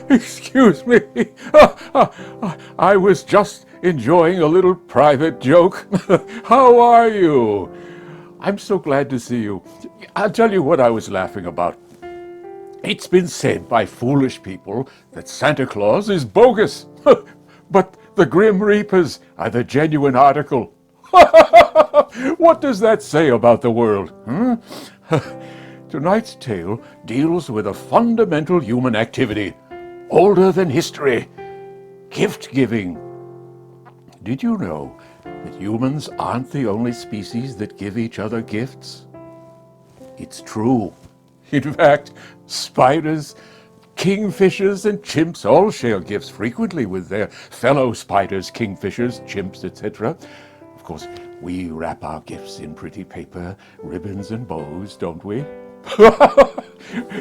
Excuse me. I was just enjoying a little private joke. How are you? I'm so glad to see you. I'll tell you what I was laughing about. It's been said by foolish people that Santa Claus is bogus, but the Grim Reapers are the genuine article. What does that say about the world? Tonight's tale deals with a fundamental human activity, older than history, gift-giving. Did you know that humans aren't the only species that give each other gifts? It's true. In fact, spiders, kingfishers, and chimps all share gifts frequently with their fellow spiders, kingfishers, chimps, etc. Of course, we wrap our gifts in pretty paper, ribbons, and bows, don't we?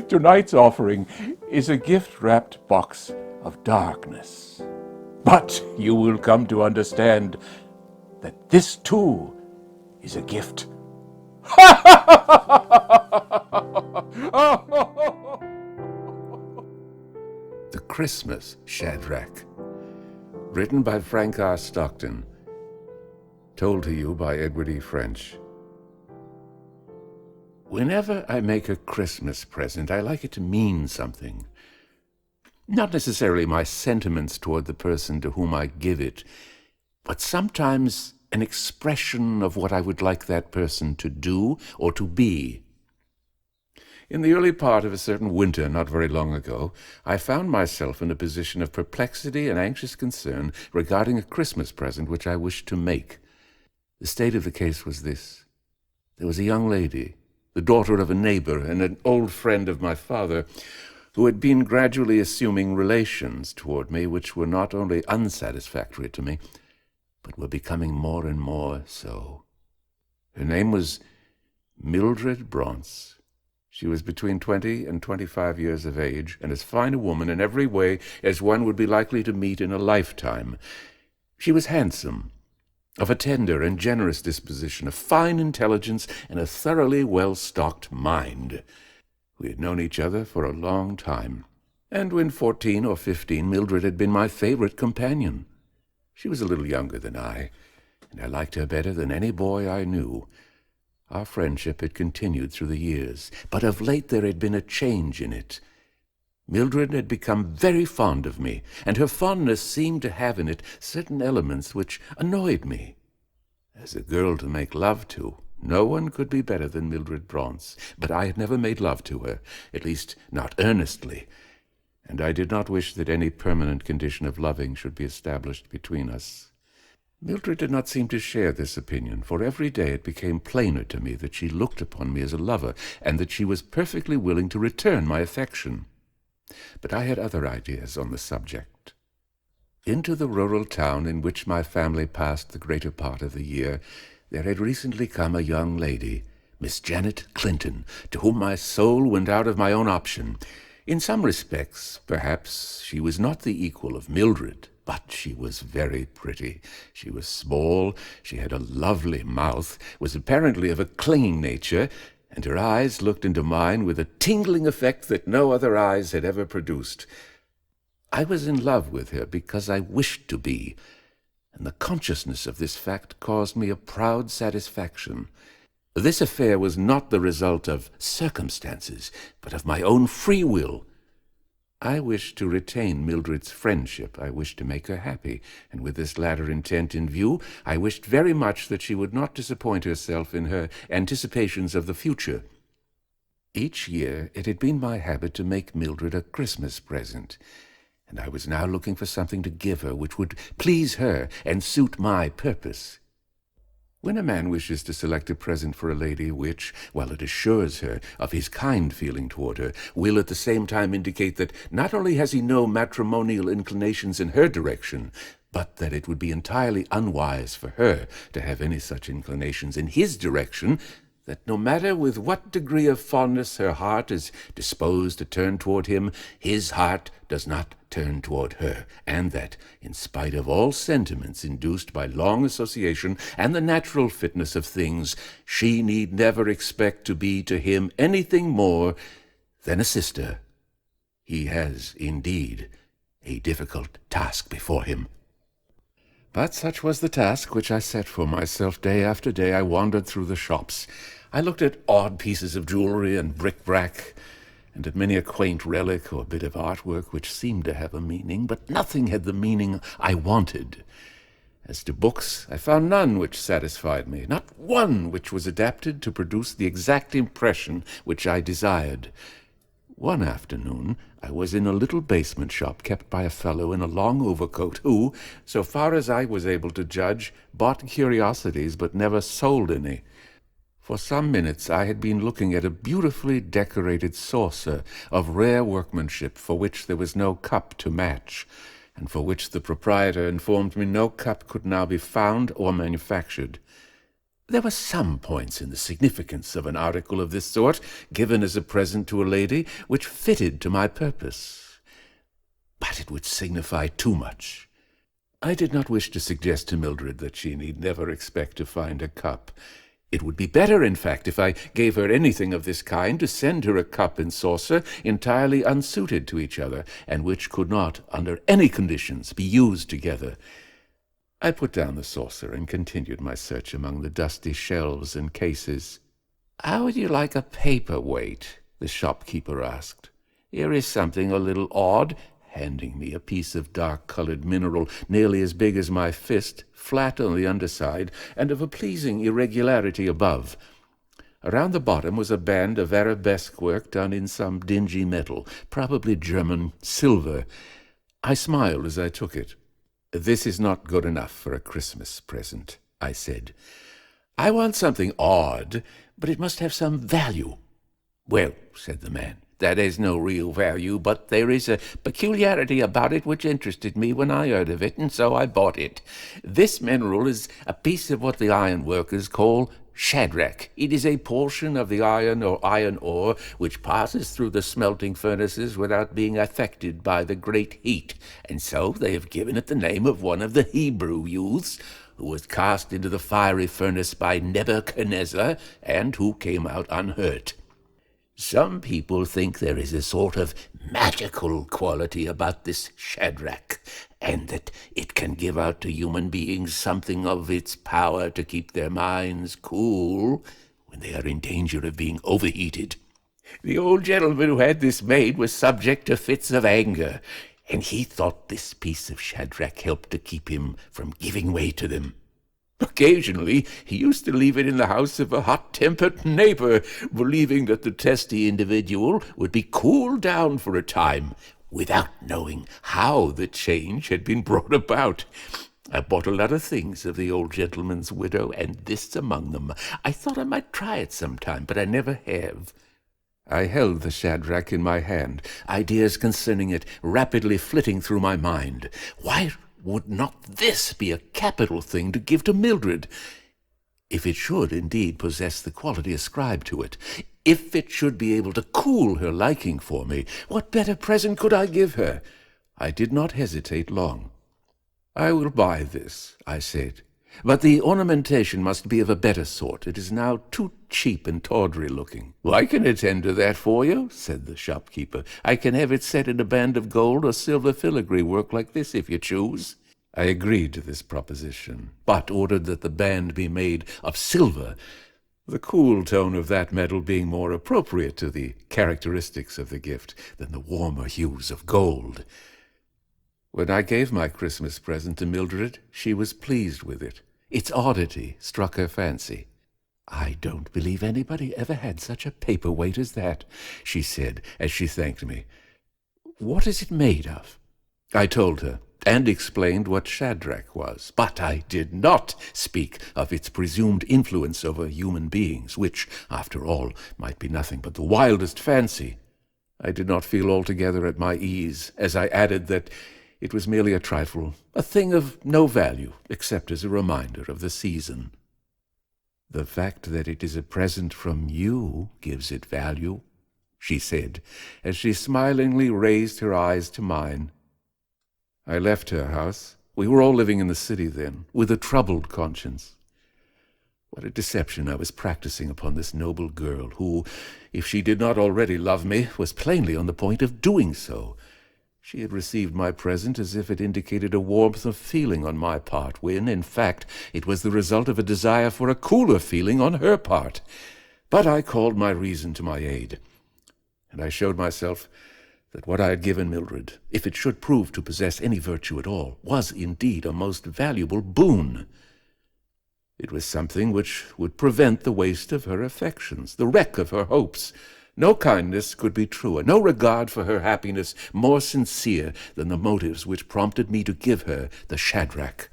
Tonight's offering is a gift-wrapped box of darkness. But you will come to understand that this too is a gift. The Christmas Shadrach. Written by Frank R. Stockton. Told to you by Edward E. French. Whenever I make a Christmas present, I like it to mean something. Not necessarily my sentiments toward the person to whom I give it, but sometimes an expression of what I would like that person to do or to be. In the early part of a certain winter not very long ago, I found myself in a position of perplexity and anxious concern regarding a Christmas present which I wished to make. The state of the case was this. There was a young lady, the daughter of a neighbor and an old friend of my father, who had been gradually assuming relations toward me which were not only unsatisfactory to me, but were becoming more and more so. Her name was Mildred Bronce. She was between 20 and 25 years of age, and as fine a woman in every way as one would be likely to meet in a lifetime. She was handsome, of a tender and generous disposition, of fine intelligence, and a thoroughly well-stocked mind. We had known each other for a long time, and when 14 or 15, Mildred had been my favorite companion. She was a little younger than I, and I liked her better than any boy I knew. Our friendship had continued through the years, but of late there had been a change in it. Mildred had become very fond of me, and her fondness seemed to have in it certain elements which annoyed me. As a girl to make love to, no one could be better than Mildred Bronce, but I had never made love to her, at least not earnestly, and I did not wish that any permanent condition of loving should be established between us. Mildred did not seem to share this opinion, for every day it became plainer to me that she looked upon me as a lover, and that she was perfectly willing to return my affection. But I had other ideas on the subject. Into the rural town in which my family passed the greater part of the year, there had recently come a young lady, Miss Janet Clinton, to whom my soul went out of my own option. In some respects, perhaps, she was not the equal of Mildred, but she was very pretty. She was small, she had a lovely mouth, was apparently of a clinging nature, and her eyes looked into mine with a tingling effect that no other eyes had ever produced. I was in love with her because I wished to be, and the consciousness of this fact caused me a proud satisfaction. This affair was not the result of circumstances, but of my own free will. I wished to retain Mildred's friendship. I wished to make her happy, and with this latter intent in view, I wished very much that she would not disappoint herself in her anticipations of the future. Each year it had been my habit to make Mildred a Christmas present, and I was now looking for something to give her which would please her and suit my purpose. When a man wishes to select a present for a lady which, while it assures her of his kind feeling toward her, will at the same time indicate that not only has he no matrimonial inclinations in her direction, but that it would be entirely unwise for her to have any such inclinations in his direction, that no matter with what degree of fondness her heart is disposed to turn toward him, his heart does not turn toward her, and that, in spite of all sentiments induced by long association and the natural fitness of things, she need never expect to be to him anything more then a sister. He has, indeed, a difficult task before him. But such was the task which I set for myself. Day after day I wandered through the shops. I looked at odd pieces of jewelry and bric-a-brac, and at many a quaint relic or bit of artwork which seemed to have a meaning, but nothing had the meaning I wanted. As to books, I found none which satisfied me, not one which was adapted to produce the exact impression which I desired. One afternoon I was in a little basement shop kept by a fellow in a long overcoat who, so far as I was able to judge, bought curiosities but never sold any. For some minutes I had been looking at a beautifully decorated saucer of rare workmanship for which there was no cup to match, and for which the proprietor informed me no cup could now be found or manufactured. There were some points in the significance of an article of this sort, given as a present to a lady, which fitted to my purpose. But it would signify too much. I did not wish to suggest to Mildred that she need never expect to find a cup. It would be better, in fact, if I gave her anything of this kind, to send her a cup and saucer entirely unsuited to each other, and which could not, under any conditions, be used together. I put down the saucer and continued my search among the dusty shelves and cases. "How would you like a paperweight?" the shopkeeper asked. "Here is something a little odd," handing me a piece of dark-colored mineral nearly as big as my fist, flat on the underside, and of a pleasing irregularity above. Around the bottom was a band of arabesque work done in some dingy metal, probably German silver. I smiled as I took it. "This is not good enough for a Christmas present," I said. "I want something odd, but it must have some value." "Well," said the man, "that has no real value, but there is a peculiarity about it which interested me when I heard of it, and so I bought it. This mineral is a piece of what the iron workers call Shadrach. It is a portion of the iron or iron ore which passes through the smelting furnaces without being affected by the great heat, and so they have given it the name of one of the Hebrew youths who was cast into the fiery furnace by Nebuchadnezzar and who came out unhurt. Some people think there is a sort of magical quality about this Shadrach, and that it can give out to human beings something of its power to keep their minds cool when they are in danger of being overheated. The old gentleman who had this made was subject to fits of anger, and he thought this piece of Shadrach helped to keep him from giving way to them. Occasionally he used to leave it in the house of a hot-tempered neighbor, believing that the testy individual would be cooled down for a time, without knowing how the change had been brought about. I bought a lot of things of the old gentleman's widow, and this among them. I thought I might try it sometime, but I never have." I held the Shadrach in my hand, ideas concerning it rapidly flitting through my mind. Why would not this be a capital thing to give to Mildred? If it should indeed possess the quality ascribed to it, if it should be able to cool her liking for me, what better present could I give her? I did not hesitate long. "I will buy this," I said, "but the ornamentation must be of a better sort. It is now too cheap and tawdry looking." "Well, I can attend to that for you," said the shopkeeper. "I can have it set in a band of gold or silver filigree work like this, if you choose." I agreed to this proposition, but ordered that the band be made of silver, the cool tone of that metal being more appropriate to the characteristics of the gift than the warmer hues of gold. When I gave my Christmas present to Mildred, she was pleased with it. Its oddity struck her fancy. "I don't believe anybody ever had such a paperweight as that," she said as she thanked me. "What is it made of?" I told her, and explained what Shadrach was, but I did not speak of its presumed influence over human beings, which, after all, might be nothing but the wildest fancy. I did not feel altogether at my ease, as I added that it was merely a trifle, a thing of no value, except as a reminder of the season. "The fact that it is a present from you gives it value," she said, as she smilingly raised her eyes to mine. I left her house. We were all living in the city then, with a troubled conscience. What a deception I was practicing upon this noble girl, who, if she did not already love me, was plainly on the point of doing so. She had received my present as if it indicated a warmth of feeling on my part, when, in fact, it was the result of a desire for a cooler feeling on her part. But I called my reason to my aid, and I showed myself that what I had given Mildred, if it should prove to possess any virtue at all, was indeed a most valuable boon. It was something which would prevent the waste of her affections, the wreck of her hopes. No kindness could be truer, no regard for her happiness more sincere than the motives which prompted me to give her the Shadrach.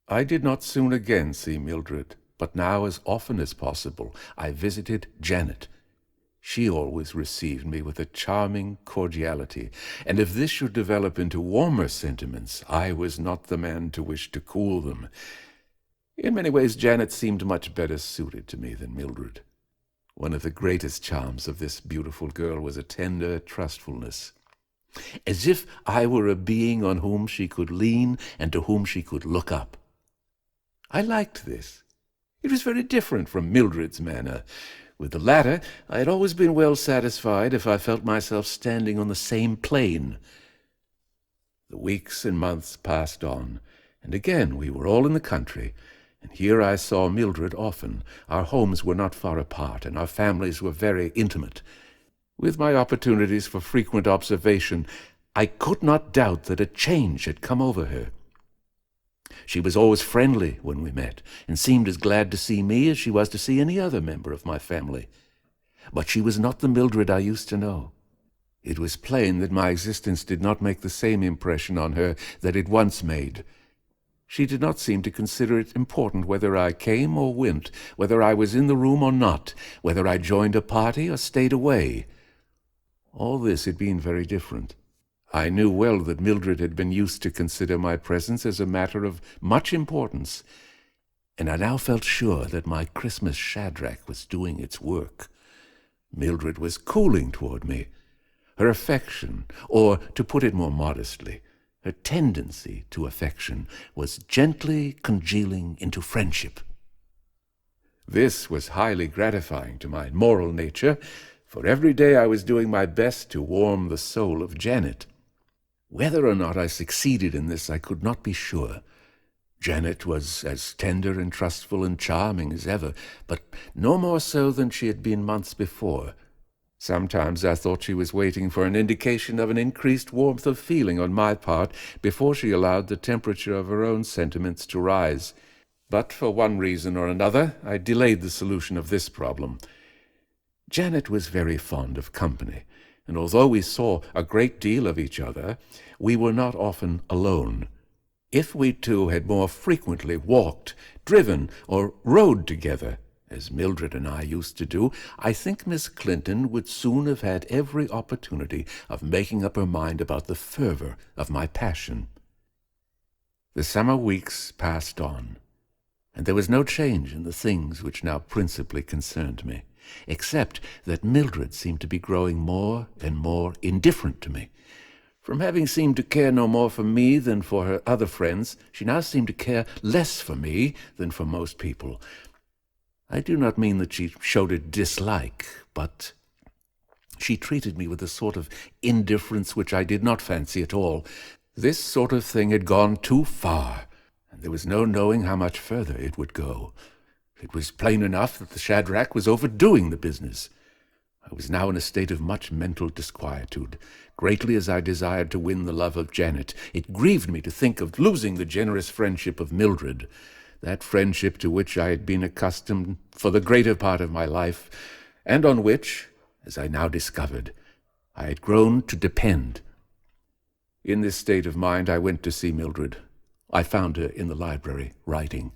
I did not soon again see Mildred, but now, as often as possible, I visited Janet. She always received me with a charming cordiality, and if this should develop into warmer sentiments, I was not the man to wish to cool them. In many ways, Janet seemed much better suited to me than Mildred. One of the greatest charms of this beautiful girl was a tender trustfulness, as if I were a being on whom she could lean and to whom she could look up. I liked this. It was very different from Mildred's manner. With the latter, I had always been well satisfied if I felt myself standing on the same plane. The weeks and months passed on, and again we were all in the country, and here I saw Mildred often. Our homes were not far apart, and our families were very intimate. With my opportunities for frequent observation, I could not doubt that a change had come over her. She was always friendly when we met, and seemed as glad to see me as she was to see any other member of my family. But she was not the Mildred I used to know. It was plain that my existence did not make the same impression on her that it once made. She did not seem to consider it important whether I came or went, whether I was in the room or not, whether I joined a party or stayed away. All this had been very different. I knew well that Mildred had been used to consider my presence as a matter of much importance, and I now felt sure that my Christmas Shadrach was doing its work. Mildred was cooling toward me. Her affection, or, to put it more modestly, her tendency to affection, was gently congealing into friendship. This was highly gratifying to my moral nature, for every day I was doing my best to warm the soul of Janet. Whether or not I succeeded in this I could not be sure. Janet was as tender and trustful and charming as ever, but no more so than she had been months before. Sometimes I thought she was waiting for an indication of an increased warmth of feeling on my part before she allowed the temperature of her own sentiments to rise. But for one reason or another, I delayed the solution of this problem. Janet was very fond of company, and although we saw a great deal of each other, we were not often alone. If we two had more frequently walked, driven, or rode together, as Mildred and I used to do, I think Miss Clinton would soon have had every opportunity of making up her mind about the fervor of my passion. The summer weeks passed on, and there was no change in the things which now principally concerned me, except that Mildred seemed to be growing more and more indifferent to me. From having seemed to care no more for me than for her other friends, she now seemed to care less for me than for most people. I do not mean that she showed a dislike, but she treated me with a sort of indifference which I did not fancy at all. This sort of thing had gone too far, and there was no knowing how much further it would go. It was plain enough that the Shadrach was overdoing the business. I was now in a state of much mental disquietude. Greatly as I desired to win the love of Janet, it grieved me to think of losing the generous friendship of Mildred, that friendship to which I had been accustomed for the greater part of my life, and on which, as I now discovered, I had grown to depend. In this state of mind I went to see Mildred. I found her in the library, writing.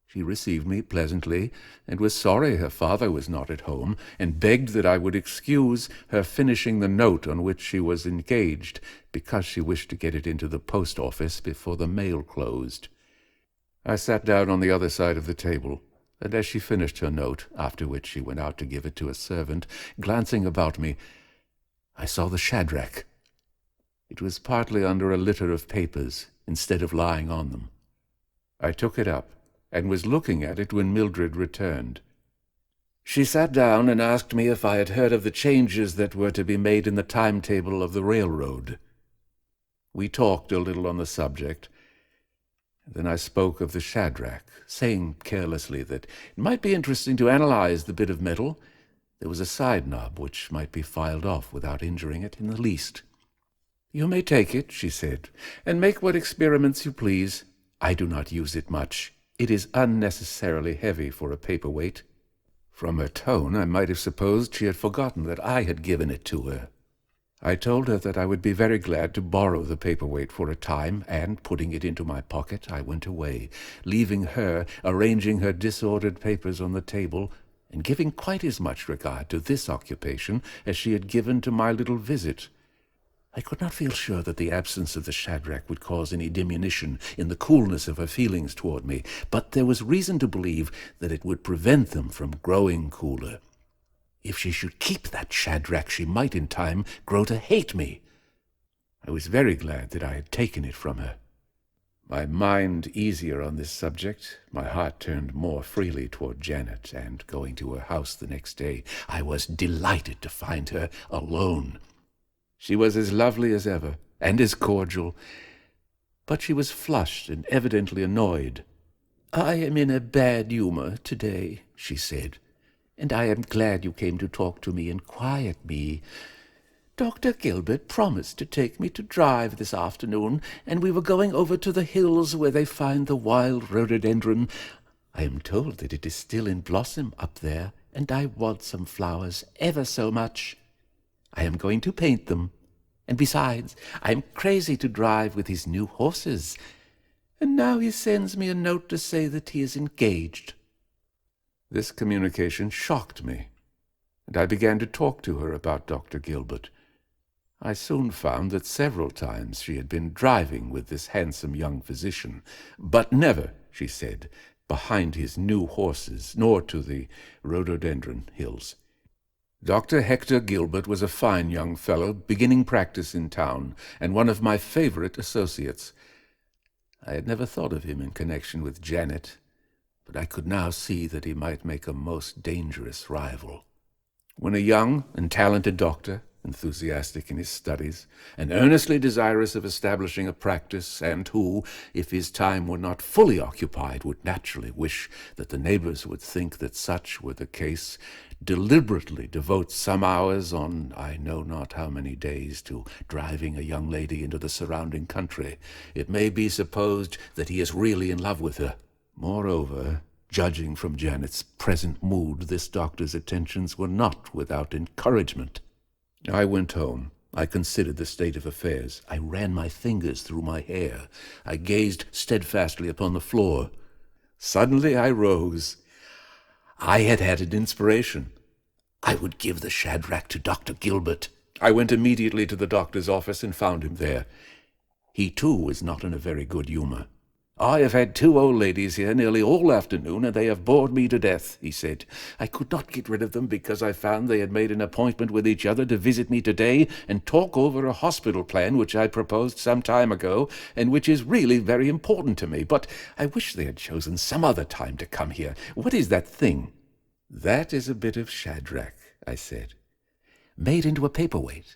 She received me pleasantly, and was sorry her father was not at home, and begged that I would excuse her finishing the note on which she was engaged, because she wished to get it into the post office before the mail closed. I sat down on the other side of the table, and as she finished her note, after which she went out to give it to a servant, glancing about me, I saw the Shadrach. It was partly under a litter of papers, instead of lying on them. I took it up, and was looking at it when Mildred returned. She sat down and asked me if I had heard of the changes that were to be made in the timetable of the railroad. We talked a little on the subject. Then I spoke of the Shadrach, saying carelessly that it might be interesting to analyze the bit of metal. There was a side knob which might be filed off without injuring it in the least. "You may take it," she said, "and make what experiments you please. I do not use it much. It is unnecessarily heavy for a paperweight." From her tone, I might have supposed she had forgotten that I had given it to her. I told her that I would be very glad to borrow the paperweight for a time, and, putting it into my pocket, I went away, leaving her arranging her disordered papers on the table, and giving quite as much regard to this occupation as she had given to my little visit. I could not feel sure that the absence of the Shadrach would cause any diminution in the coolness of her feelings toward me, but there was reason to believe that it would prevent them from growing cooler. If she should keep that Shadrach, she might in time grow to hate me. I was very glad that I had taken it from her. My mind easier on this subject, my heart turned more freely toward Janet, and going to her house the next day, I was delighted to find her alone. She was as lovely as ever, and as cordial, but she was flushed and evidently annoyed. "I am in a bad humor today," she said, "and I am glad you came to talk to me and quiet me. Dr. Gilbert promised to take me to drive this afternoon, and we were going over to the hills where they find the wild rhododendron. I am told that it is still in blossom up there, and I want some flowers ever so much. I am going to paint them, and besides, I am crazy to drive with his new horses. And now he sends me a note to say that he is engaged." This communication shocked me, and I began to talk to her about Dr. Gilbert. I soon found that several times she had been driving with this handsome young physician, but never, she said, behind his new horses, nor to the rhododendron hills. Dr. Hector Gilbert was a fine young fellow, beginning practice in town, and one of my favorite associates. I had never thought of him in connection with Janet, but I could now see that he might make a most dangerous rival. When a young and talented doctor, enthusiastic in his studies, and earnestly desirous of establishing a practice, and who, if his time were not fully occupied, would naturally wish that the neighbors would think that such were the case, deliberately devotes some hours on I know not how many days to driving a young lady into the surrounding country, it may be supposed that he is really in love with her. Moreover, judging from Janet's present mood, this doctor's attentions were not without encouragement. I went home. I considered the state of affairs. I ran my fingers through my hair. I gazed steadfastly upon the floor. Suddenly I rose. I had had an inspiration. I would give the Shadrach to Dr. Gilbert. I went immediately to the doctor's office and found him there. He, too, was not in a very good humor. "I have had 2 old ladies here nearly all afternoon, and they have bored me to death," he said. "I could not get rid of them because I found they had made an appointment with each other to visit me today and talk over a hospital plan which I proposed some time ago, and which is really very important to me. But I wish they had chosen some other time to come here. What is that thing?" "That is a bit of Shadrach," I said, "made into a paperweight."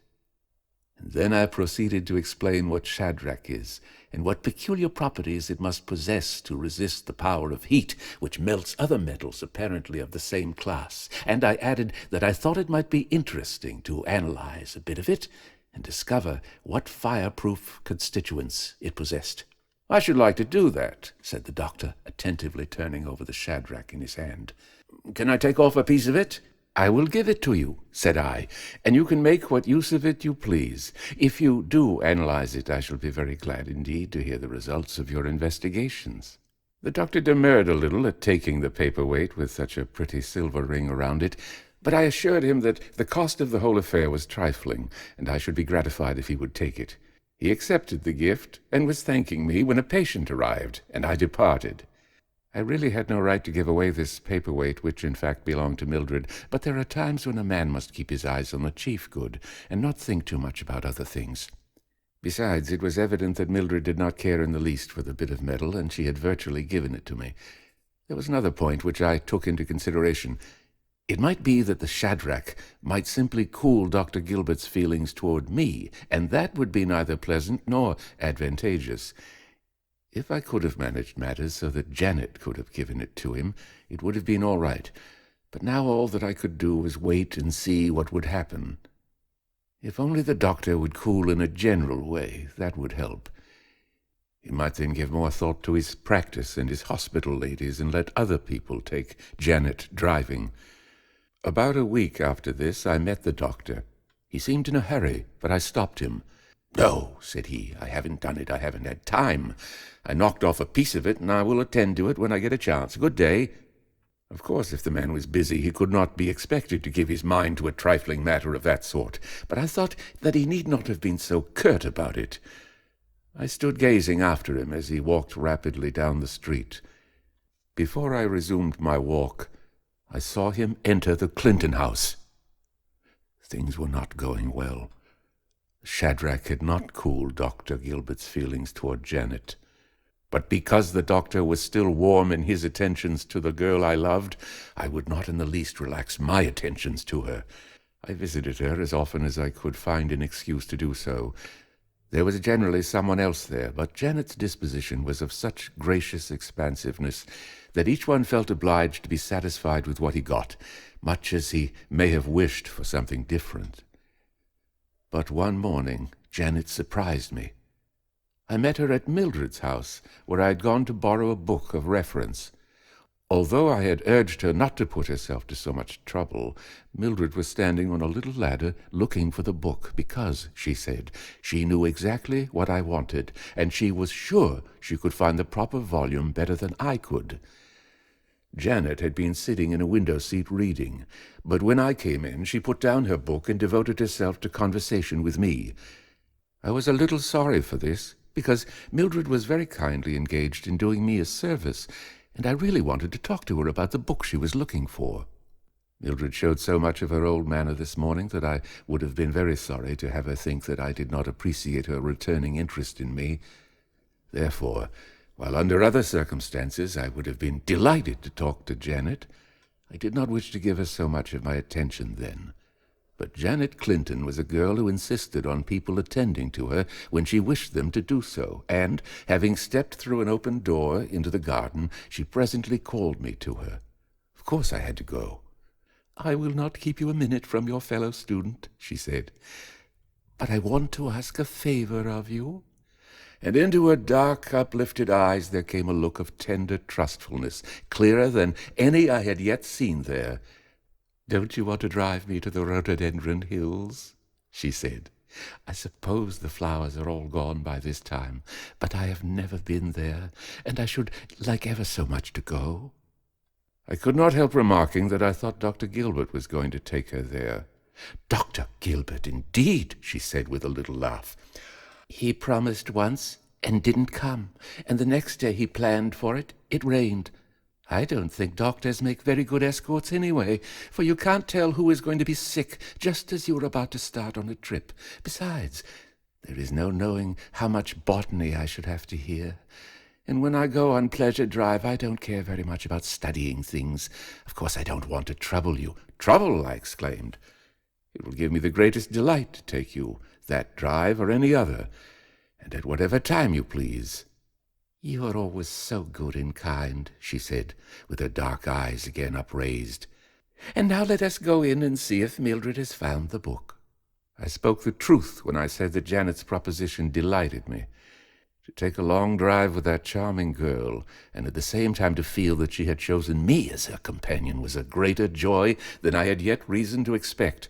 And then I proceeded to explain what Shadrach is, and what peculiar properties it must possess to resist the power of heat, which melts other metals apparently of the same class. And I added that I thought it might be interesting to analyze a bit of it, and discover what fireproof constituents it possessed. "I should like to do that," said the doctor, attentively turning over the Shadrach in his hand. "Can I take off a piece of it?" "I will give it to you," said I, "and you can make what use of it you please. If you do analyze it, I shall be very glad indeed to hear the results of your investigations." The doctor demurred a little at taking the paperweight with such a pretty silver ring around it, but I assured him that the cost of the whole affair was trifling, and I should be gratified if he would take it. He accepted the gift, and was thanking me when a patient arrived, and I departed. I really had no right to give away this paperweight, which in fact belonged to Mildred, but there are times when a man must keep his eyes on the chief good, and not think too much about other things. Besides, it was evident that Mildred did not care in the least for the bit of metal, and she had virtually given it to me. There was another point which I took into consideration. It might be that the Shadrach might simply cool Dr. Gilbert's feelings toward me, and that would be neither pleasant nor advantageous. If I could have managed matters so that Janet could have given it to him, it would have been all right. But now all that I could do was wait and see what would happen. If only the doctor would cool in a general way, that would help. He might then give more thought to his practice and his hospital ladies and let other people take Janet driving. About a week after this, I met the doctor. He seemed in a hurry, but I stopped him. "No," said he, "I haven't done it. I haven't had time. I knocked off a piece of it, and I will attend to it when I get a chance. Good day." Of course, if the man was busy, he could not be expected to give his mind to a trifling matter of that sort, but I thought that he need not have been so curt about it. I stood gazing after him as he walked rapidly down the street. Before I resumed my walk, I saw him enter the Clinton house. Things were not going well. Shadrach had not cooled Dr. Gilbert's feelings toward Janet. But because the doctor was still warm in his attentions to the girl I loved, I would not in the least relax my attentions to her. I visited her as often as I could find an excuse to do so. There was generally someone else there, but Janet's disposition was of such gracious expansiveness that each one felt obliged to be satisfied with what he got, much as he may have wished for something different. But one morning Janet surprised me. I met her at Mildred's house, where I had gone to borrow a book of reference. Although I had urged her not to put herself to so much trouble, Mildred was standing on a little ladder looking for the book because, she said, she knew exactly what I wanted, and she was sure she could find the proper volume better than I could. Janet had been sitting in a window seat reading, but when I came in, she put down her book and devoted herself to conversation with me. I was a little sorry for this, because Mildred was very kindly engaged in doing me a service, and I really wanted to talk to her about the book she was looking for. Mildred showed so much of her old manner this morning that I would have been very sorry to have her think that I did not appreciate her returning interest in me. Therefore, while under other circumstances I would have been delighted to talk to Janet, I did not wish to give her so much of my attention then. But Janet Clinton was a girl who insisted on people attending to her when she wished them to do so, and, having stepped through an open door into the garden, she presently called me to her. Of course I had to go. "I will not keep you a minute from your fellow student," she said, "but I want to ask a favor of you." And into her dark, uplifted eyes there came a look of tender trustfulness, clearer than any I had yet seen there. "Don't you want to drive me to the rhododendron hills?" she said. "I suppose the flowers are all gone by this time, but I have never been there, and I should like ever so much to go." I could not help remarking that I thought Dr. Gilbert was going to take her there. "Dr. Gilbert, indeed," she said with a little laugh. "He promised once and didn't come, and the next day he planned for it, it rained. I don't think doctors make very good escorts anyway, for you can't tell who is going to be sick just as you are about to start on a trip. Besides, there is no knowing how much botany I should have to hear. And when I go on pleasure drive, I don't care very much about studying things. Of course, I don't want to trouble you." "Trouble!" I exclaimed. "It will give me the greatest delight to take you that drive or any other, and at whatever time you please." "You are always so good and kind," she said, with her dark eyes again upraised. "And now let us go in and see if Mildred has found the book." I spoke the truth when I said that Janet's proposition delighted me. To take a long drive with that charming girl, and at the same time to feel that she had chosen me as her companion, was a greater joy than I had yet reason to expect.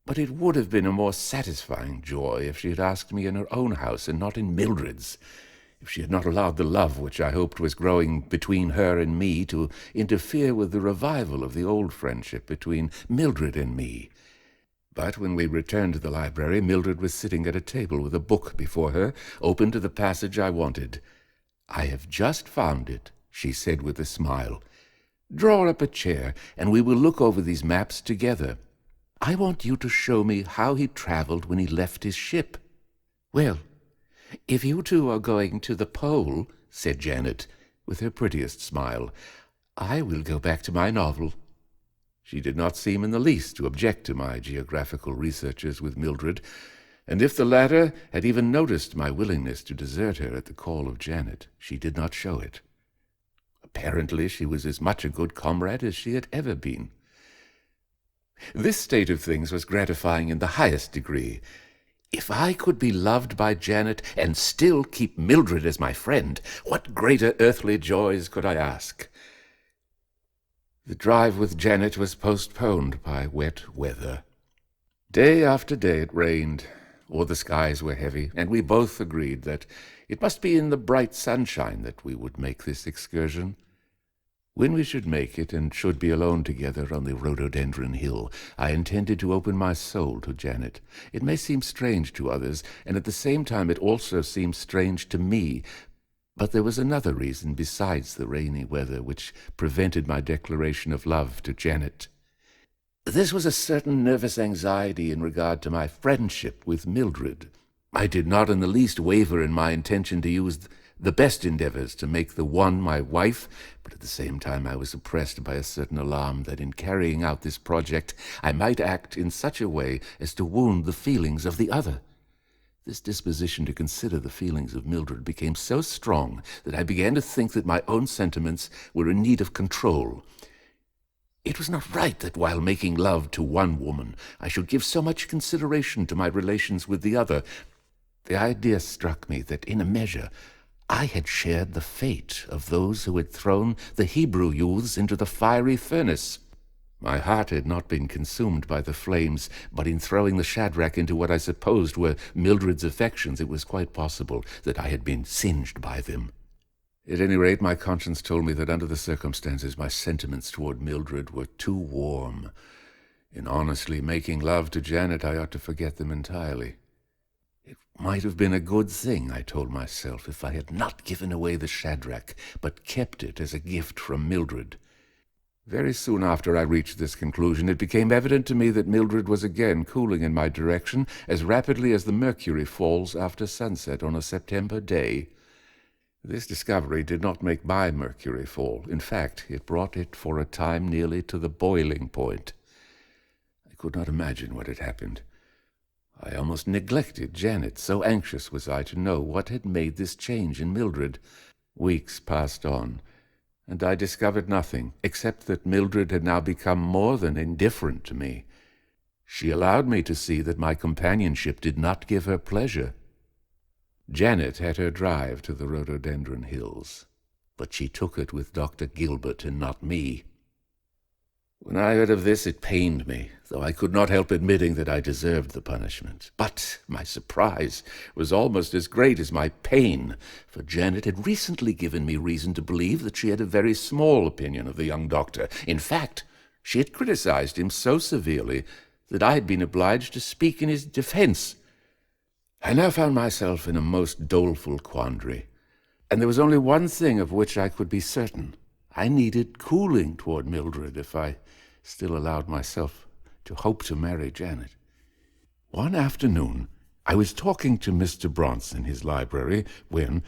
But it would have been a more satisfying joy if she had asked me in her own house and not in Mildred's, if she had not allowed the love which I hoped was growing between her and me to interfere with the revival of the old friendship between Mildred and me. But when we returned to the library, Mildred was sitting at a table with a book before her, open to the passage I wanted. "I have just found it," she said with a smile. "Draw up a chair, and we will look over these maps together. I want you to show me how he traveled when he left his ship." "Well, if you two are going to the pole," said Janet, with her prettiest smile, I will go back to my novel. She did not seem in the least to object to my geographical researches with Mildred, and if the latter had even noticed my willingness to desert her at the call of Janet, she did not show it. Apparently she was as much a good comrade as she had ever been. This state of things was gratifying in the highest degree. If I could be loved by Janet and still keep Mildred as my friend, what greater earthly joys could I ask? The drive with Janet was postponed by wet weather. Day after day it rained, or the skies were heavy, and we both agreed that it must be in the bright sunshine that we would make this excursion. When we should make it, and should be alone together on the rhododendron hill, I intended to open my soul to Janet. It may seem strange to others, and at the same time it also seems strange to me, but there was another reason besides the rainy weather which prevented my declaration of love to Janet. This was a certain nervous anxiety in regard to my friendship with Mildred. I did not in the least waver in my intention to use the best endeavors to make the one my wife, but at the same time I was oppressed by a certain alarm that in carrying out this project I might act in such a way as to wound the feelings of the other. This disposition to consider the feelings of Mildred became so strong that I began to think that my own sentiments were in need of control. It was not right that while making love to one woman, I should give so much consideration to my relations with the other. The idea struck me that, in a measure, I had shared the fate of those who had thrown the Hebrew youths into the fiery furnace. My heart had not been consumed by the flames, but in throwing the Shadrach into what I supposed were Mildred's affections, it was quite possible that I had been singed by them. At any rate, my conscience told me that under the circumstances my sentiments toward Mildred were too warm. In honestly making love to Janet, I ought to forget them entirely. It might have been a good thing, I told myself, if I had not given away the Shadrach, but kept it as a gift from Mildred. Very soon after I reached this conclusion, it became evident to me that Mildred was again cooling in my direction as rapidly as the mercury falls after sunset on a September day. This discovery did not make my mercury fall. In fact, it brought it for a time nearly to the boiling point. I could not imagine what had happened. I almost neglected Janet, so anxious was I to know what had made this change in Mildred. Weeks passed on, and I discovered nothing, except that Mildred had now become more than indifferent to me. She allowed me to see that my companionship did not give her pleasure. Janet had her drive to the rhododendron hills, but she took it with Dr. Gilbert and not me. When I heard of this, it pained me, though I could not help admitting that I deserved the punishment. But my surprise was almost as great as my pain, for Janet had recently given me reason to believe that she had a very small opinion of the young doctor. In fact, she had criticized him so severely that I had been obliged to speak in his defense. I now found myself in a most doleful quandary, and there was only one thing of which I could be certain. I needed cooling toward Mildred if I still allowed myself to hope to marry Janet. One afternoon, I was talking to Mr. Bronson in his library when,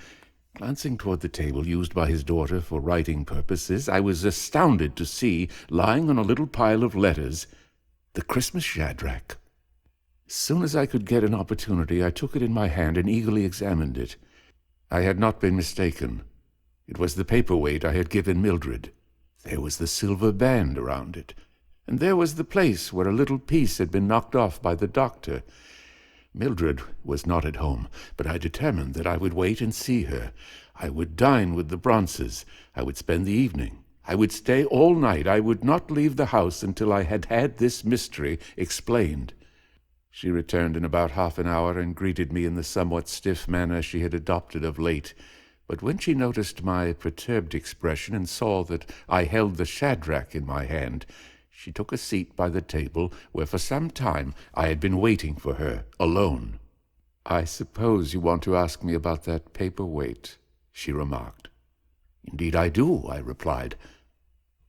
glancing toward the table used by his daughter for writing purposes, I was astounded to see, lying on a little pile of letters, the Christmas Shadrach. As soon as I could get an opportunity, I took it in my hand and eagerly examined it. I had not been mistaken. It was the paperweight I had given Mildred. There was the silver band around it, and there was the place where a little piece had been knocked off by the doctor. Mildred was not at home, but I determined that I would wait and see her. I would dine with the Bronces. I would spend the evening. I would stay all night. I would not leave the house until I had had this mystery explained. She returned in about half an hour and greeted me in the somewhat stiff manner she had adopted of late. But when she noticed my perturbed expression and saw that I held the Shadrach in my hand, she took a seat by the table where for some time I had been waiting for her, alone. "I suppose you want to ask me about that paperweight," she remarked. "Indeed I do," I replied.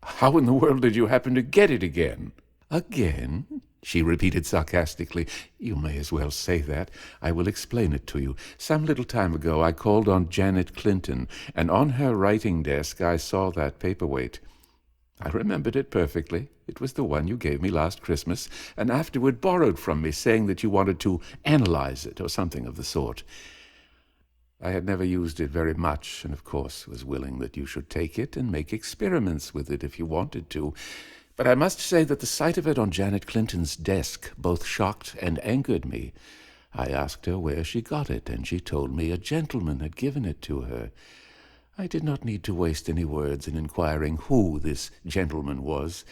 "How in the world did you happen to get it again?" "Again?" she repeated sarcastically. "You may as well say that. I will explain it to you. Some little time ago I called on Janet Clinton, and on her writing desk I saw that paperweight. I remembered it perfectly. It was the one you gave me last Christmas, and afterward borrowed from me, saying that you wanted to analyze it, or something of the sort. I had never used it very much, and of course was willing that you should take it and make experiments with it if you wanted to. But I must say that the sight of it on Janet Clinton's desk both shocked and angered me. I asked her where she got it, and she told me a gentleman had given it to her. I did not need to waste any words in inquiring who this gentleman was,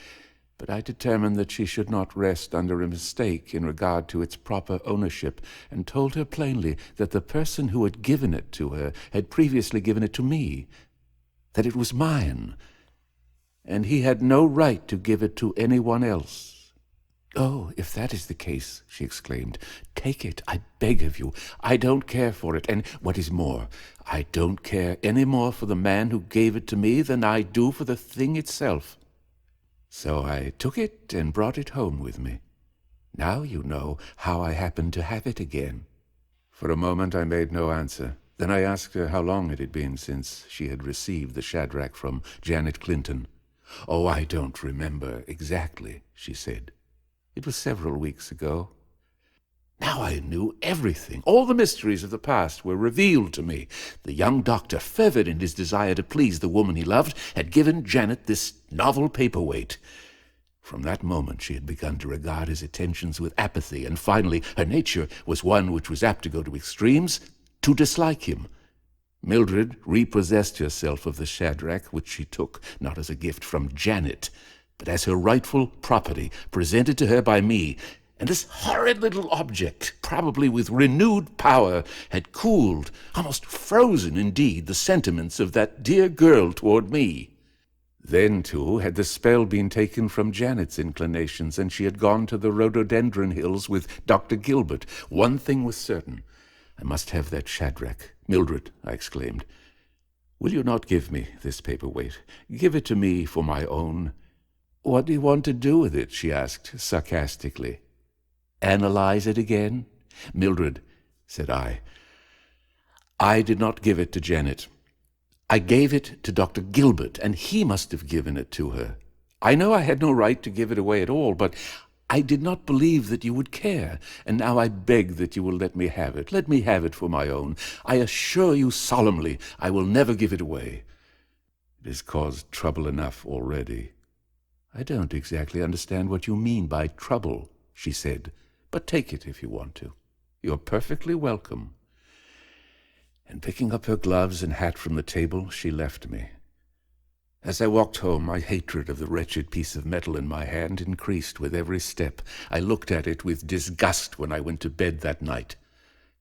but I determined that she should not rest under a mistake in regard to its proper ownership, and told her plainly that the person who had given it to her had previously given it to me, that it was mine, and he had no right to give it to anyone else. "Oh, if that is the case," she exclaimed, "take it, I beg of you. I don't care for it, and what is more, I don't care any more for the man who gave it to me than I do for the thing itself." So I took it and brought it home with me. Now you know how I happened to have it again. For a moment I made no answer. Then I asked her how long it had been since she had received the Shadrach from Janet Clinton. "Oh, I don't remember exactly," she said. "It was several weeks ago." Now I knew everything. All the mysteries of the past were revealed to me. The young doctor, fervid in his desire to please the woman he loved, had given Janet this novel paperweight. From that moment she had begun to regard his attentions with apathy, and finally her nature was one which was apt to go to extremes, to dislike him. Mildred repossessed herself of the Shadrach, which she took not as a gift from Janet, but as her rightful property, presented to her by me. And this horrid little object, probably with renewed power, had cooled, almost frozen indeed, the sentiments of that dear girl toward me. Then, too, had the spell been taken from Janet's inclinations, and she had gone to the rhododendron hills with Dr. Gilbert. One thing was certain. I must have that Shadrach. "Mildred," I exclaimed, "will you not give me this paperweight? Give it to me for my own." "What do you want to do with it?" she asked sarcastically. "Analyze it again?" "Mildred," said I did not give it to Janet. I gave it to Dr. Gilbert, and he must have given it to her. I know I had no right to give it away at all, but I did not believe that you would care, and now I beg that you will let me have it. Let me have it for my own. I assure you solemnly I will never give it away. It has caused trouble enough already." "I don't exactly understand what you mean by trouble," she said, "but take it if you want to. You're perfectly welcome." And picking up her gloves and hat from the table, she left me. As I walked home, my hatred of the wretched piece of metal in my hand increased with every step. I looked at it with disgust when I went to bed that night,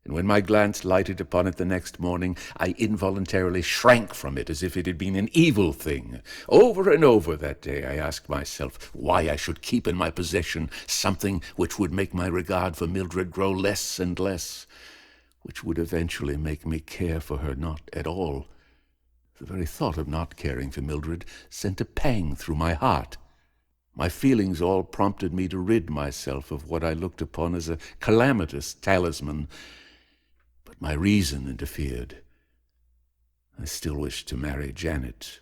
and when my glance lighted upon it the next morning, I involuntarily shrank from it as if it had been an evil thing. Over and over that day I asked myself why I should keep in my possession something which would make my regard for Mildred grow less and less, which would eventually make me care for her not at all. The very thought of not caring for Mildred sent a pang through my heart. My feelings all prompted me to rid myself of what I looked upon as a calamitous talisman, but my reason interfered. I still wished to marry Janet.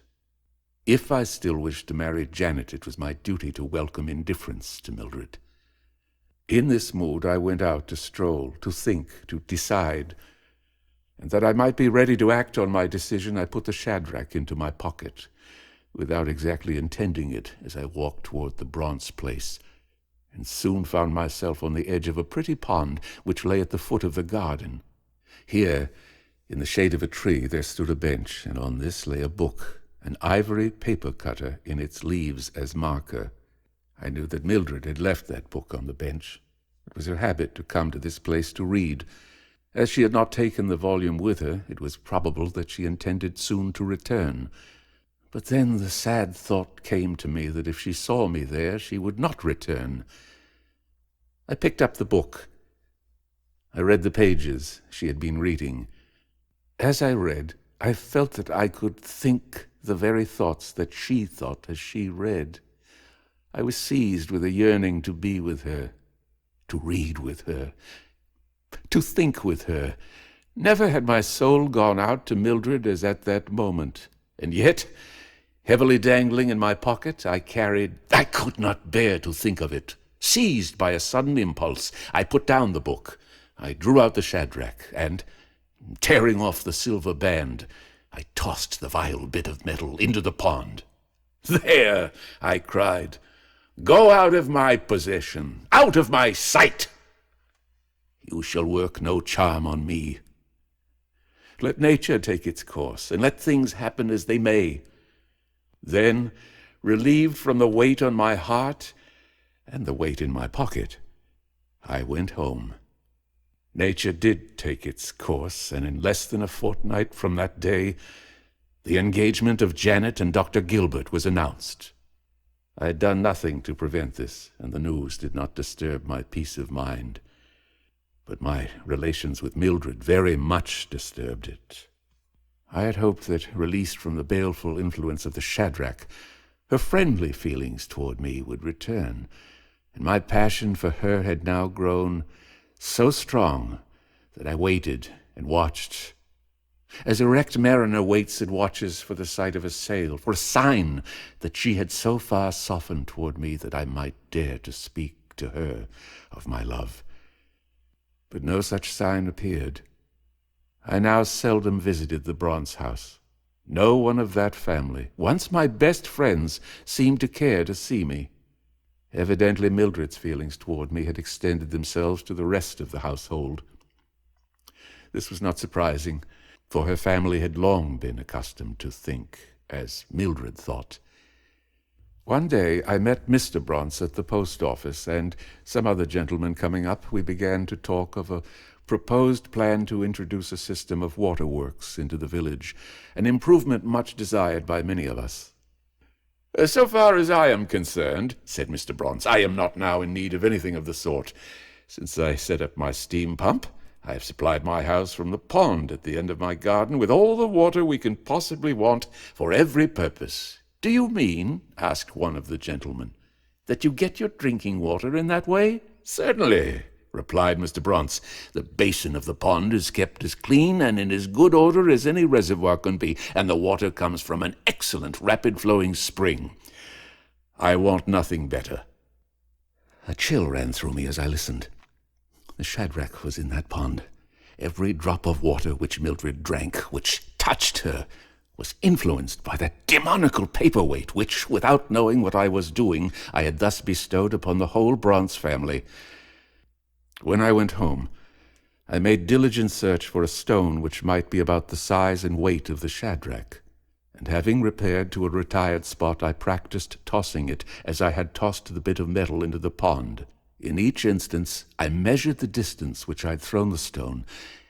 If I still wished to marry Janet, it was my duty to welcome indifference to Mildred. In this mood I went out to stroll, to think, to decide, and that I might be ready to act on my decision, I put the Shadrach into my pocket, without exactly intending it, as I walked toward the Bronze Place, and soon found myself on the edge of a pretty pond which lay at the foot of the garden. Here, in the shade of a tree, there stood a bench, and on this lay a book, an ivory paper cutter in its leaves as marker. I knew that Mildred had left that book on the bench. It was her habit to come to this place to read. As she had not taken the volume with her, it was probable that she intended soon to return. But then the sad thought came to me that if she saw me there, she would not return. I picked up the book. I read the pages she had been reading. As I read, I felt that I could think the very thoughts that she thought as she read. I was seized with a yearning to be with her, to read with her, to think with her. Never had my soul gone out to Mildred as at that moment, and yet Heavily dangling in my pocket, I could not bear to think of it. Seized by a sudden impulse, I put down the book. I drew out the Shadrach, and, tearing off the silver band, I tossed the vile bit of metal into the pond. "There," I cried, "go out of my possession, out of my sight! You shall work no charm on me. Let nature take its course, and let things happen as they may." Then, relieved from the weight on my heart and the weight in my pocket, I went home. Nature did take its course, and in less than a fortnight from that day, the engagement of Janet and Dr. Gilbert was announced. I had done nothing to prevent this, and the news did not disturb my peace of mind. But my relations with Mildred very much disturbed it. I had hoped that, released from the baleful influence of the Shadrach, her friendly feelings toward me would return, and my passion for her had now grown so strong that I waited and watched, as a wrecked mariner waits and watches for the sight of a sail, for a sign that she had so far softened toward me that I might dare to speak to her of my love. But no such sign appeared. I now seldom visited the Bronze house. No one of that family, once my best friends, seemed to care to see me. Evidently Mildred's feelings toward me had extended themselves to the rest of the household. This was not surprising, for her family had long been accustomed to think as Mildred thought. One day I met Mr. Bronze at the post office, and some other gentlemen coming up, we began to talk of a proposed plan to introduce a system of waterworks into the village, an improvement much desired by many of us. "So far as I am concerned," said Mr. Bronze, "I am not now in need of anything of the sort. Since I set up my steam pump, I have supplied my house from the pond at the end of my garden with all the water we can possibly want for every purpose." "Do you mean," asked one of the gentlemen, "that you get your drinking water in that way?" "Certainly," replied Mr. Bronze. "The basin of the pond is kept as clean and in as good order as any reservoir can be, and the water comes from an excellent rapid-flowing spring. I want nothing better." A chill ran through me as I listened. The Shadrach was in that pond. Every drop of water which Mildred drank, which touched her, was influenced by that demoniacal paperweight which, without knowing what I was doing, I had thus bestowed upon the whole Bronze family. When I went home, I made diligent search for a stone which might be about the size and weight of the Shadrach, and having repaired to a retired spot, I practiced tossing it as I had tossed the bit of metal into the pond. In each instance, I measured the distance which I had thrown the stone,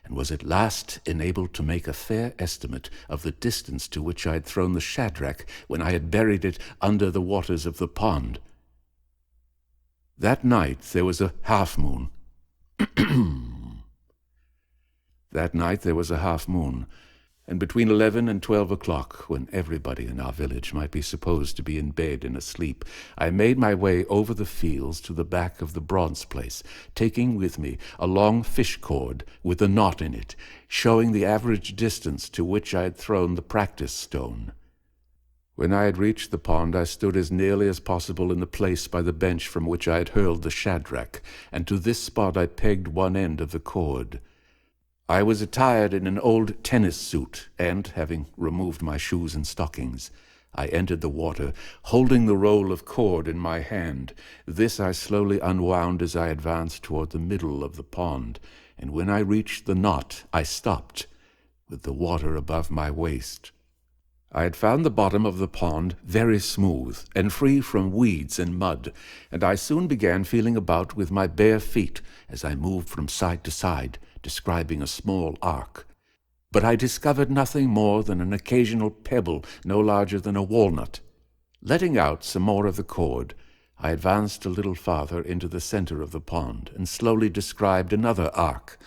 and was at last enabled to make a fair estimate of the distance to which I had thrown the Shadrach when I had buried it under the waters of the pond. That night there was a half-moon. And between 11 and 12 o'clock, when everybody in our village might be supposed to be in bed and asleep, I made my way over the fields to the back of the Bronze place, taking with me a long fish cord with a knot in it, showing the average distance to which I had thrown the practice stone. When I had reached the pond, I stood as nearly as possible in the place by the bench from which I had hurled the Shadrach, and to this spot I pegged one end of the cord. I was attired in an old tennis suit, and, having removed my shoes and stockings, I entered the water, holding the roll of cord in my hand. This I slowly unwound as I advanced toward the middle of the pond, and when I reached the knot, I stopped, with the water above my waist. I had found the bottom of the pond very smooth and free from weeds and mud, and I soon began feeling about with my bare feet as I moved from side to side, describing a small arc. But I discovered nothing more than an occasional pebble no larger than a walnut. Letting out some more of the cord, I advanced a little farther into the center of the pond and slowly described another arc.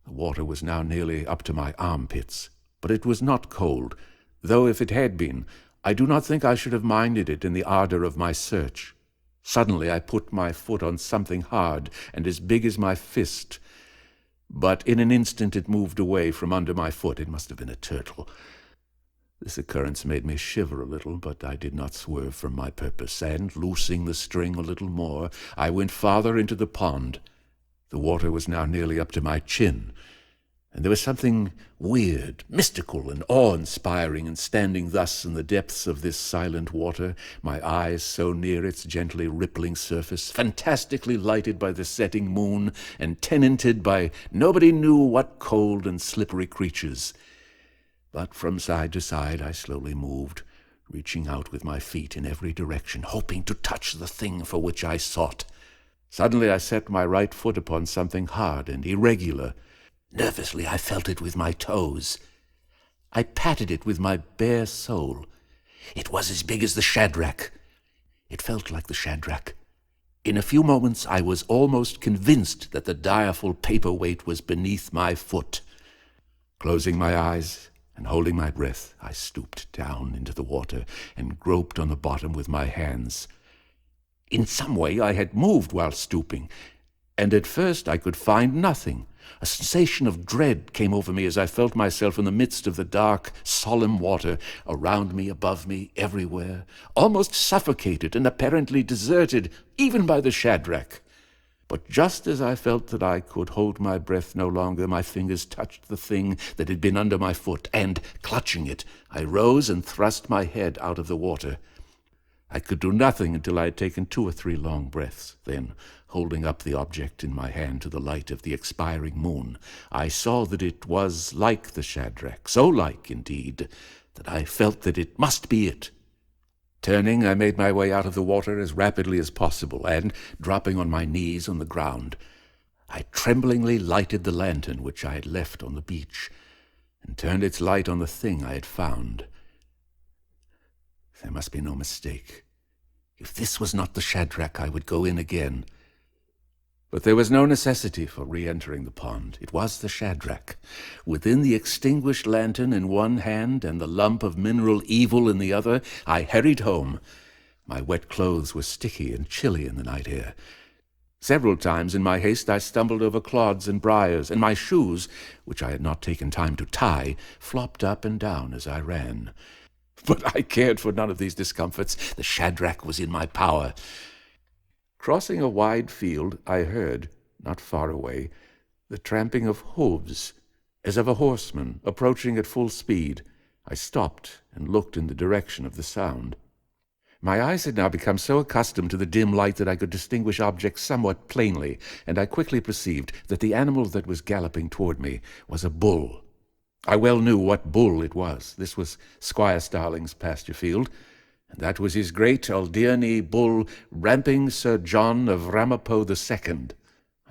The water was now nearly up to my armpits, but it was not cold, though if it had been, I do not think I should have minded it in the ardor of my search. Suddenly I put my foot on something hard and as big as my fist, but in an instant it moved away from under my foot. It must have been a turtle. This occurrence made me shiver a little, but I did not swerve from my purpose, and, loosing the string a little more, I went farther into the pond. The water was now nearly up to my chin, and there was something weird, mystical, and awe-inspiring in standing thus in the depths of this silent water, my eyes so near its gently rippling surface, fantastically lighted by the setting moon, and tenanted by nobody knew what cold and slippery creatures. But from side to side I slowly moved, reaching out with my feet in every direction, hoping to touch the thing for which I sought. Suddenly I set my right foot upon something hard and irregular. Nervously I felt it with my toes. I patted it with my bare sole. It was as big as the Shadrach. It felt like the Shadrach. In a few moments I was almost convinced that the direful paperweight was beneath my foot. Closing my eyes and holding my breath, I stooped down into the water and groped on the bottom with my hands. In some way I had moved while stooping, and at first I could find nothing. A sensation of dread came over me as I felt myself in the midst of the dark, solemn water, around me, above me, everywhere, almost suffocated and apparently deserted, even by the Shadrach. But just as I felt that I could hold my breath no longer, my fingers touched the thing that had been under my foot, and, clutching it, I rose and thrust my head out of the water. I could do nothing until I had taken 2 or 3 long breaths. Then, holding up the object in my hand to the light of the expiring moon, I saw that it was like the Shadrach, so like, indeed, that I felt that it must be it. Turning, I made my way out of the water as rapidly as possible, and, dropping on my knees on the ground, I tremblingly lighted the lantern which I had left on the beach, and turned its light on the thing I had found. There must be no mistake. If this was not the Shadrach, I would go in again. But there was no necessity for re-entering the pond. It was the Shadrach. Within the extinguished lantern in one hand and the lump of mineral evil in the other, I hurried home. My wet clothes were sticky and chilly in the night air. Several times in my haste I stumbled over clods and briars, and my shoes, which I had not taken time to tie, flopped up and down as I ran. But I cared for none of these discomforts. The Shadrach was in my power. Crossing a wide field, I heard, not far away, the tramping of hooves, as of a horseman approaching at full speed. I stopped and looked in the direction of the sound. My eyes had now become so accustomed to the dim light that I could distinguish objects somewhat plainly, and I quickly perceived that the animal that was galloping toward me was a bull. I well knew what bull it was. This was Squire Starling's pasture field, and that was his great Alderney bull, Ramping Sir John of Ramapo II.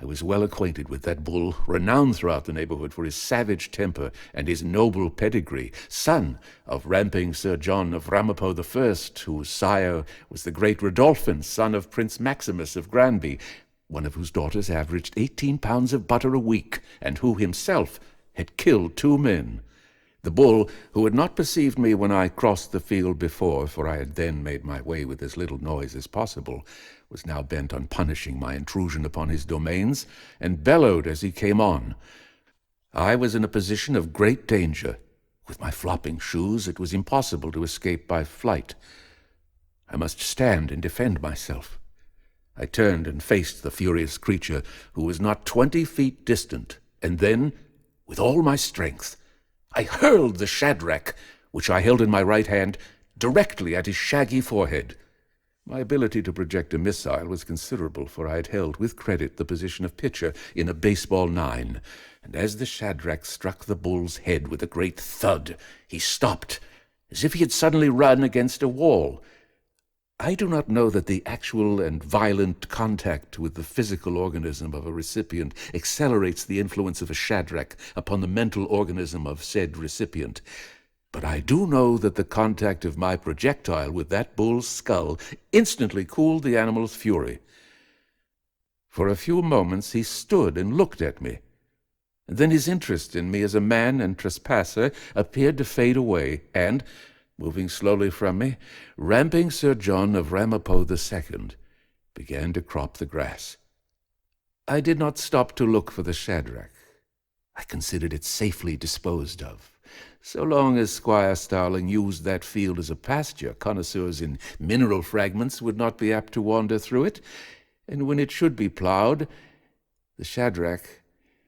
I was well acquainted with that bull, renowned throughout the neighborhood for his savage temper and his noble pedigree, son of Ramping Sir John of Ramapo I, whose sire was the great Rodolphin, son of Prince Maximus of Granby, one of whose daughters averaged 18 pounds of butter a week, and who himself had killed 2 men. The bull, who had not perceived me when I crossed the field before, for I had then made my way with as little noise as possible, was now bent on punishing my intrusion upon his domains, and bellowed as he came on. I was in a position of great danger. With my flopping shoes, it was impossible to escape by flight. I must stand and defend myself. I turned and faced the furious creature, who was not 20 feet distant, and then, with all my strength, I hurled the Shadrach, which I held in my right hand, directly at his shaggy forehead. My ability to project a missile was considerable, for I had held with credit the position of pitcher in a baseball 9, and as the Shadrach struck the bull's head with a great thud, he stopped, as if he had suddenly run against a wall. I do not know that the actual and violent contact with the physical organism of a recipient accelerates the influence of a Shadrach upon the mental organism of said recipient, but I do know that the contact of my projectile with that bull's skull instantly cooled the animal's fury. For a few moments he stood and looked at me, and then his interest in me as a man and trespasser appeared to fade away, and, moving slowly from me, Ramping Sir John of Ramapo II began to crop the grass. I did not stop to look for the Shadrach. I considered it safely disposed of. So long as Squire Starling used that field as a pasture, connoisseurs in mineral fragments would not be apt to wander through it, and when it should be ploughed, the Shadrach,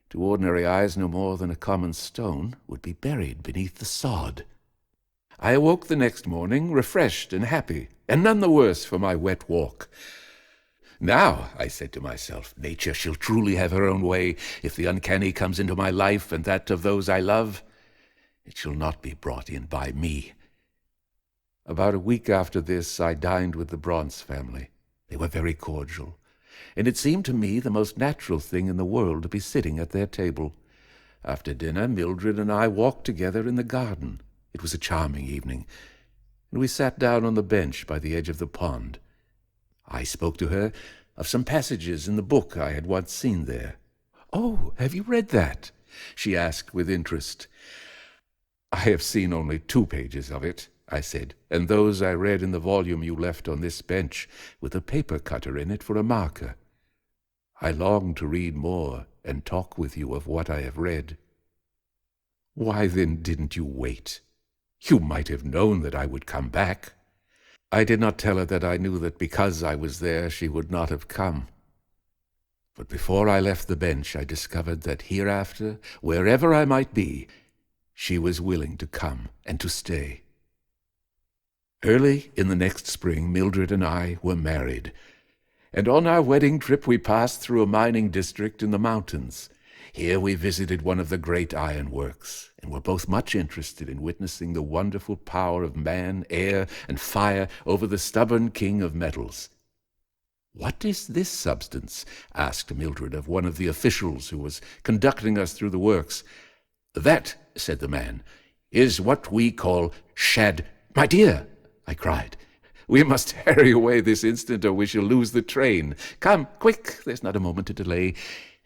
to ordinary eyes no more than a common stone, would be buried beneath the sod. I awoke the next morning, refreshed and happy, and none the worse for my wet walk. Now, I said to myself, nature shall truly have her own way. If the uncanny comes into my life and that of those I love, it shall not be brought in by me. About a week after this, I dined with the Bronze family. They were very cordial, and it seemed to me the most natural thing in the world to be sitting at their table. After dinner, Mildred and I walked together in the garden. It was a charming evening, and we sat down on the bench by the edge of the pond. I spoke to her of some passages in the book I had once seen there. "Oh, have you read that?" she asked with interest. "I have seen only 2 pages of it," I said, "and those I read in the volume you left on this bench, with a paper cutter in it for a marker. I long to read more and talk with you of what I have read." "Why, then, didn't you wait? You might have known that I would come back." I did not tell her that I knew that because I was there she would not have come. But before I left the bench I discovered that hereafter, wherever I might be, she was willing to come and to stay. Early in the next spring, Mildred and I were married, and on our wedding trip we passed through a mining district in the mountains. Here we visited one of the great iron works, and were both much interested in witnessing the wonderful power of man, air, and fire over the stubborn king of metals. "What is this substance?" asked Mildred of one of the officials who was conducting us through the works. "That," said the man, "is what we call My dear," I cried, "we must hurry away this instant or we shall lose the train. Come, quick, there's not a moment to delay."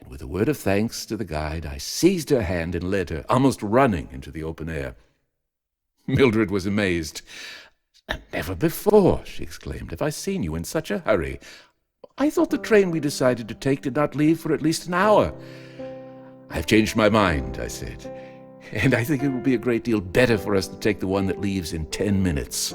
And with a word of thanks to the guide, I seized her hand and led her, almost running, into the open air. Mildred was amazed. "Never before," she exclaimed, "have I seen you in such a hurry. I thought the train we decided to take did not leave for at least an hour." "I've changed my mind," I said, "and I think it will be a great deal better for us to take the one that leaves in 10 minutes.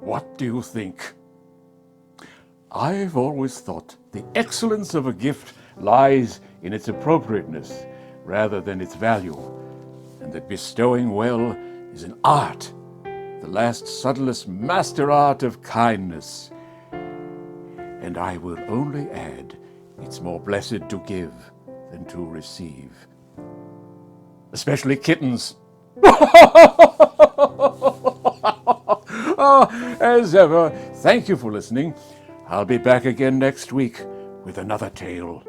What do you think? I've always thought the excellence of a gift lies in its appropriateness rather than its value, and that bestowing well is an art, the last subtlest master art of kindness. And I will only add, it's more blessed to give than to receive. Especially kittens. As ever, thank you for listening. I'll be back again next week with another tale.